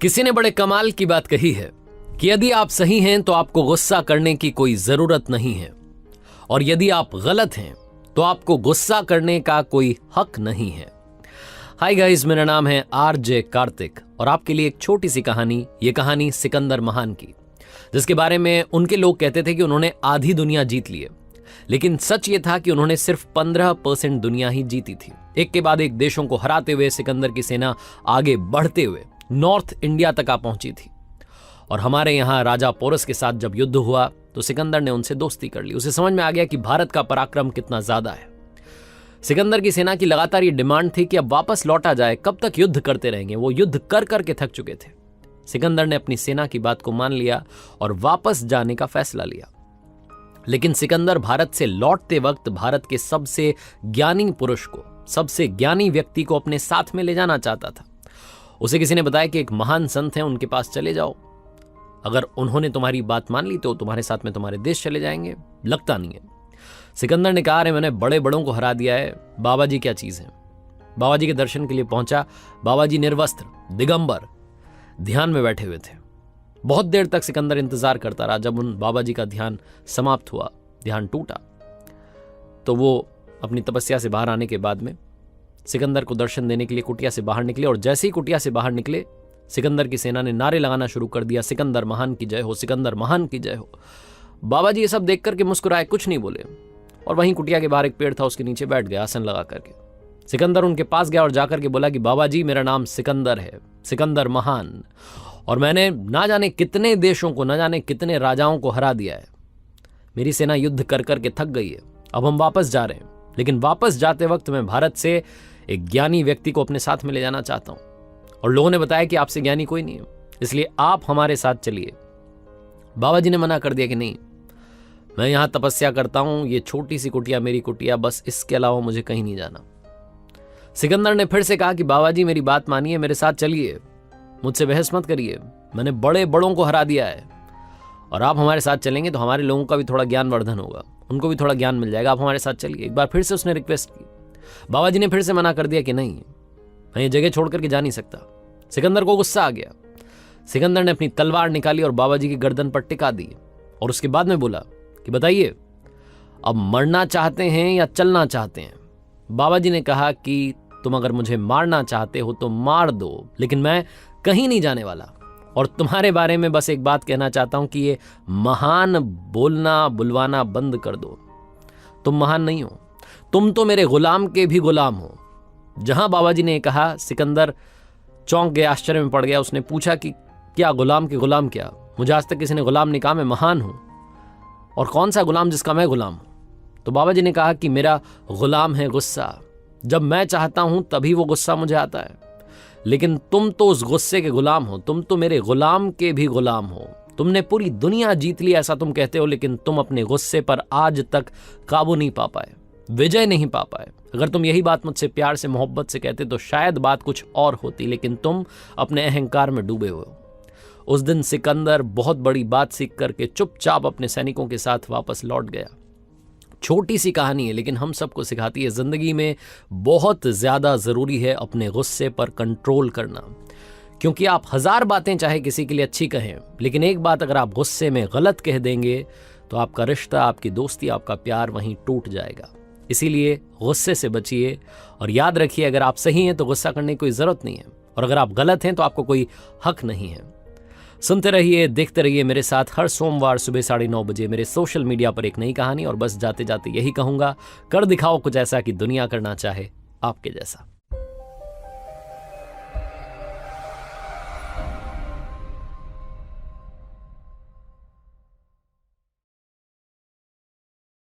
किसी ने बड़े कमाल की बात कही है कि यदि आप सही हैं तो आपको गुस्सा करने की कोई जरूरत नहीं है, और यदि आप गलत हैं तो आपको गुस्सा करने का कोई हक नहीं है। हाय गाइस, मेरा नाम है आरजे कार्तिक और आपके लिए एक छोटी सी कहानी, ये कहानी सिकंदर महान की, जिसके बारे में उनके लोग कहते थे कि उन्होंने आधी दुनिया जीत ली है, लेकिन सच ये था कि उन्होंने सिर्फ 15% दुनिया ही जीती थी। एक के बाद एक देशों को हराते हुए सिकंदर की सेना आगे बढ़ते हुए नॉर्थ इंडिया तक आ पहुंची थी। और हमारे यहां राजा पोरस के साथ जब युद्ध हुआ तो सिकंदर ने उनसे दोस्ती कर ली। उसे समझ में आ गया कि भारत का पराक्रम कितना ज्यादा है। सिकंदर की सेना की लगातार ये डिमांड थी कि अब वापस लौटा जाए, कब तक युद्ध करते रहेंगे। वो युद्ध कर करके थक चुके थे। सिकंदर ने अपनी सेना की बात को मान लिया और वापस जाने का फैसला लिया। लेकिन सिकंदर भारत से लौटते वक्त भारत के सबसे ज्ञानी पुरुष को, सबसे ज्ञानी व्यक्ति को अपने साथ में ले जाना चाहता था। उसे किसी ने बताया कि एक महान संत हैं, उनके पास चले जाओ, अगर उन्होंने तुम्हारी बात मान ली तो तुम्हारे साथ में तुम्हारे देश चले जाएंगे। लगता नहीं है। सिकंदर ने कहा, अरे मैंने बड़े बड़ों को हरा दिया है, बाबा जी क्या चीज है। बाबा जी के दर्शन के लिए पहुंचा। बाबा जी निर्वस्त्र, दिगंबर, ध्यान में बैठे हुए थे। बहुत देर तक सिकंदर इंतजार करता रहा। जब उन बाबा जी का ध्यान समाप्त हुआ, ध्यान टूटा, तो वो अपनी तपस्या से बाहर आने के बाद में सिकंदर को दर्शन देने के लिए कुटिया से बाहर निकले। और जैसे ही कुटिया से बाहर निकले, सिकंदर की सेना ने नारे लगाना शुरू कर दिया, सिकंदर महान की जय हो, सिकंदर महान की जय हो। बाबा जी ये सब देख करके मुस्कुराए, कुछ नहीं बोले, और वहीं कुटिया के बाहर एक पेड़ था, उसके नीचे बैठ गया आसन लगा करके। सिकंदर उनके पास गया और जाकर के बोला कि बाबा जी, मेरा नाम सिकंदर है, सिकंदर महान, और मैंने ना जाने कितने देशों को, ना जाने कितने राजाओं को हरा दिया है। मेरी सेना युद्ध कर करके थक गई है। अब हम वापस जा रहे हैं, लेकिन वापस जाते वक्त मैं भारत से एक ज्ञानी व्यक्ति को अपने साथ में ले जाना चाहता हूं, और लोगों ने बताया कि आपसे ज्ञानी कोई नहीं है, इसलिए आप हमारे साथ चलिए। बाबा जी ने मना कर दिया कि नहीं, मैं यहां तपस्या करता हूं, ये छोटी सी कुटिया मेरी कुटिया, बस इसके अलावा मुझे कहीं नहीं जाना। सिकंदर ने फिर से कहा कि बाबा जी मेरी बात मानिए, मेरे साथ चलिए, मुझसे बहस मत करिए, मैंने बड़े बड़ों को हरा दिया है, और आप हमारे साथ चलेंगे तो हमारे लोगों का भी थोड़ा ज्ञान वर्धन होगा, उनको भी थोड़ा ज्ञान मिल जाएगा, आप हमारे साथ चलिए। एक बार फिर से उसने रिक्वेस्ट की। बाबा जी ने फिर से मना कर दिया कि नहीं, मैं ये जगह छोड़ करके जा नहीं सकता। सिकंदर को गुस्सा आ गया। सिकंदर ने अपनी तलवार निकाली और बाबा जी की गर्दन पर टिका दी, और उसके बाद में बोला कि बताइए, अब मरना चाहते हैं या चलना चाहते हैं। बाबा जी ने कहा कि तुम अगर मुझे मारना चाहते हो तो मार दो, लेकिन मैं कहीं नहीं जाने वाला, और तुम्हारे बारे में बस एक बात कहना चाहता हूं कि ये महान बोलना बुलवाना बंद कर दो। तुम महान नहीं हो, तुम तो मेरे गुलाम के भी गुलाम हो। जहां बाबा जी ने कहा, सिकंदर चौंक गया, आश्चर्य में पड़ गया। उसने पूछा कि क्या गुलाम के गुलाम क्या? मुझे आज तक किसी ने गुलाम नहीं कहा, मैं महान हूं, और कौन सा गुलाम जिसका मैं गुलाम हूं? तो बाबा जी ने कहा कि मेरा गुलाम है गुस्सा। जब मैं चाहता हूं तभी वो गुस्सा मुझे आता है, लेकिन तुम तो उस गुस्से के गुलाम हो, तुम तो मेरे गुलाम के भी गुलाम हो। तुमने पूरी दुनिया जीत ली ऐसा तुम कहते हो, लेकिन तुम अपने गुस्से पर आज तक काबू नहीं पा पाए, विजय नहीं पा पाए। अगर तुम यही बात मुझसे प्यार से, मोहब्बत से कहते तो शायद बात कुछ और होती, लेकिन तुम अपने अहंकार में डूबे हुए हो। उस दिन सिकंदर बहुत बड़ी बात सीख करके चुपचाप अपने सैनिकों के साथ वापस लौट गया। छोटी सी कहानी है, लेकिन हम सबको सिखाती है जिंदगी में बहुत ज्यादा जरूरी है अपने गुस्से पर कंट्रोल करना। क्योंकि आप 1000 बातें चाहे किसी के लिए अच्छी कहें, लेकिन एक बात अगर आप गुस्से में गलत कह देंगे तो आपका रिश्ता, आपकी दोस्ती, आपका प्यार वहीं टूट जाएगा। इसीलिए गुस्से से बचिए, और याद रखिए, अगर आप सही हैं तो गुस्सा करने की कोई जरूरत नहीं है, और अगर आप गलत हैं तो आपको कोई हक नहीं है। सुनते रहिए, देखते रहिए मेरे साथ हर सोमवार सुबह 9:30 बजे मेरे सोशल मीडिया पर एक नई कहानी। और बस जाते जाते यही कहूंगा, कर दिखाओ कुछ ऐसा कि दुनिया करना चाहे आपके जैसा।